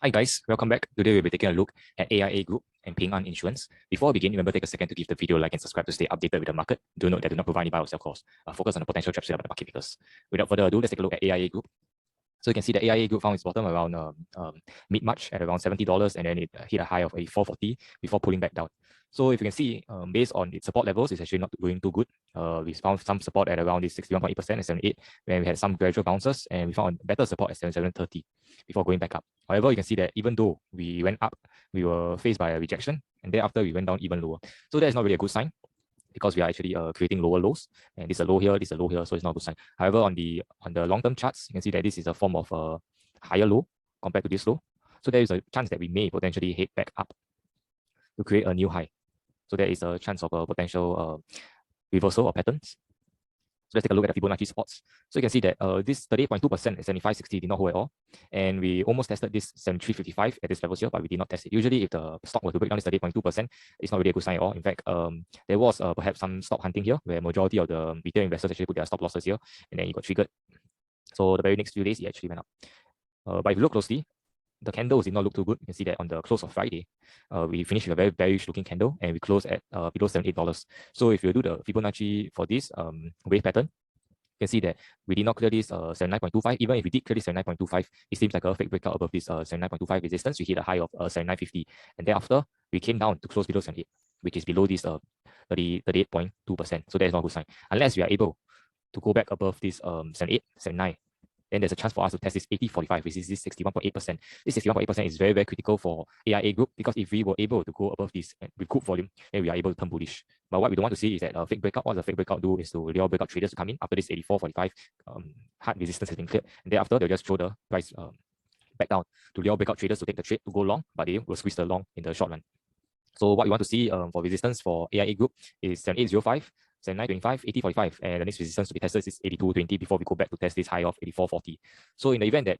Hi guys, welcome back. Today we'll be taking a look at AIA Group and Ping An Insurance. Before we begin, remember take a second to give the video a like and subscribe to stay updated with the market. Do note that do not provide any buy or sell calls. Focus on the potential traps set up by the market makers. Without further ado, let's take a look at AIA Group. So you can see the AIA Group found its bottom around mid-March at around $70, and then it hit a high of 84.40 before pulling back down. So if you can see, based on its support levels, it's actually not going too good. We found some support at around this 61.8% and 78, when we had some gradual bounces, and we found better support at 77.30 before going back up. However, you can see that even though we went up, we were faced by a rejection, and thereafter we went down even lower. So that is not really a good sign, because we are actually creating lower lows, and this is a low here, this is a low here, so it's not a good sign. However, on the long-term charts, you can see that this is a form of a higher low compared to this low. So there is a chance that we may potentially head back up to create a new high. So there is a chance of a potential reversal or patterns. So let's take a look at the Fibonacci spots. So you can see that this 38.2% at 75.60 did not hold at all. And we almost tested this 73.55 at this level here, but we did not test it. Usually, if the stock were to break down this 38.2%, it's not really a good sign at all. In fact, there was perhaps some stop hunting here, where majority of the retail investors actually put their stop losses here, and then it got triggered. So the very next few days, it actually went up. But if you look closely, the candles did not look too good. You can see that on the close of Friday, we finished with a very bearish looking candle, and we closed at below $78. So if you do the Fibonacci for this wave pattern, you can see that we did not clear this 79.25. Even if we did clear this 79.25, it seems like a fake breakout above this 79.25 resistance. We hit a high of 79.50, and thereafter we came down to close below 78, which is below this 38.2%. So that is not a good sign. Unless we are able to go back above this 78, 79, then there's a chance for us to test this 80.45, which is this 61.8%. This 61.8% is very, very critical for AIA Group, because if we were able to go above this with good volume, then we are able to turn bullish. But what we don't want to see is that a fake breakout. What the fake breakout do is to lure breakout traders to come in after this 84.45 hard resistance has been cleared, and thereafter they'll just throw the price back down to lure breakout traders to take the trade to go long, but they will squeeze the long in the short run. So what we want to see for resistance for AIA Group is 78.05, 79.25, 80.45, and the next resistance to be tested is 82.20 before we go back to test this high of 84.40. So in the event that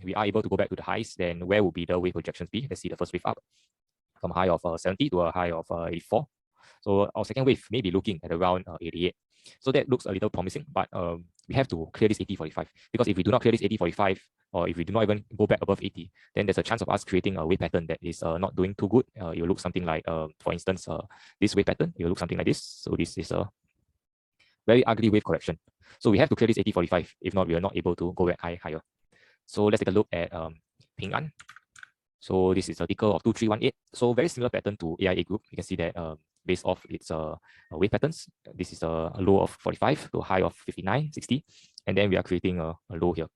we are able to go back to the highs, then where will be the wave projections be? Let's see the first wave up from a high of 70 to a high of 84. So our second wave may be looking at around 88. So that looks a little promising, but we have to clear this 80.45, because if we do not clear this 80.45, or if we do not even go back above 80, then there's a chance of us creating a wave pattern that is not doing too good. It will look something like, for instance, this wave pattern. It will look something like this. So this is a very ugly wave correction. So we have to clear this 80.45. If not, we are not able to go back higher. So let's take a look at Ping An. So this is a ticker of 2318. So very similar pattern to AIA Group. You can see that based off its wave patterns, this is a low of 45 to a high of 59.60, and then we are creating a low here.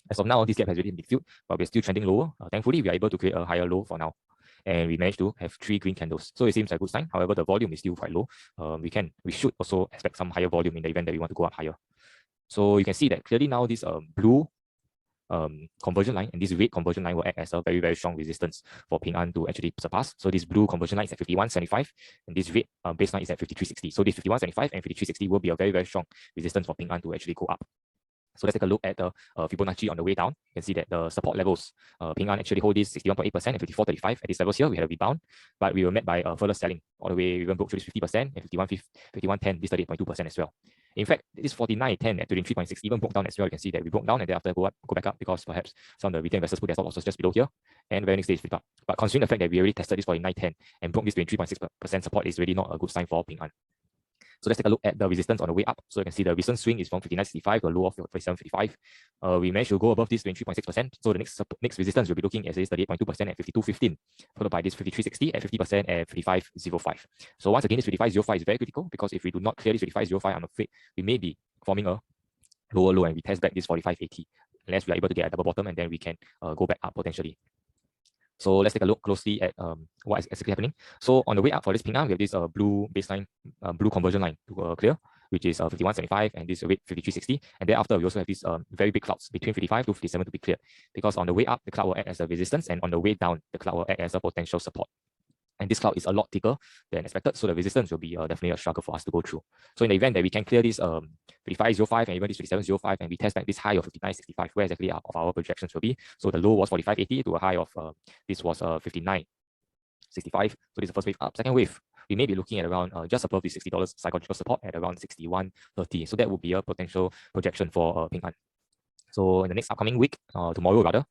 As of now, this gap has already been filled, but we're still trending lower. Thankfully, we are able to create a higher low for now, and we managed to have 3 green candles. So it seems like a good sign. However, the volume is still quite low. We should also expect some higher volume in the event that we want to go up higher. So you can see that clearly now this blue conversion line and this red conversion line will act as a very, very strong resistance for Ping An to actually surpass. So this blue conversion line is at 51.75, and this red baseline is at 53.60. So this 51.75 and 53.60 will be a very, very strong resistance for Ping An to actually go up. So let's take a look at the Fibonacci on the way down. You can see that the support levels, Ping An actually hold this 61.8% and 54.35. At these levels here, we had a rebound, but we were met by further selling all the way. We even broke through this 50% and 51.10, this 38.2% as well. In fact, this 49.10 at 23.6 even broke down as well. You can see that we broke down and thereafter go back up, because perhaps some of the retail investors put their stop losses just below here, and very next day it's flipped up. But considering the fact that we already tested this 49.10 and broke this 23.6% support, is really not a good sign for Ping An. So let's take a look at the resistance on the way up. So you can see the recent swing is from 59.65 to a low of 47.55. We managed to go above this 23.6%. So the next resistance we'll be looking at is 38.2% at 52.15, followed by this 53.60 at 50% at 55.05. So once again, this 55.05 is very critical, because if we do not clear this 55.05, I'm afraid we may be forming a lower low and we test back this 45.80, unless we are able to get a double bottom, and then we can go back up potentially. So let's take a look closely at what is actually happening. So on the way up for this Ping An, we have this blue baseline, blue conversion line to clear, which is 51.75, and this red 53.60. And thereafter, we also have these very big clouds between 55 to 57 to be cleared, because on the way up, the cloud will act as a resistance, and on the way down, the cloud will act as a potential support. And this cloud is a lot thicker than expected, so the resistance will be definitely a struggle for us to go through. So in the event that we can clear this 55.05 and even this 57.05, and we test back this high of 59.65, where exactly of our projections will be. So the low was 45.80 to a high of this was 59.65. So this is the first wave up. Second wave, we may be looking at around just above the $60 psychological support at around 61.30. So that would be a potential projection for Ping An. So in the next upcoming week, tomorrow rather,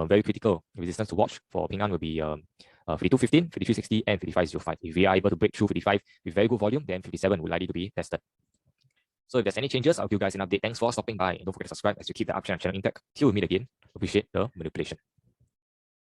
very critical resistance to watch for Ping An will be 52.15, 53.60, and 55.05. If we are able to break through 55 with very good volume, then 57 will likely to be tested. So if there's any changes, I'll give you guys an update. Thanks for stopping by. And don't forget to subscribe as you keep the uptrend channel intact. Till we meet again, appreciate the manipulation.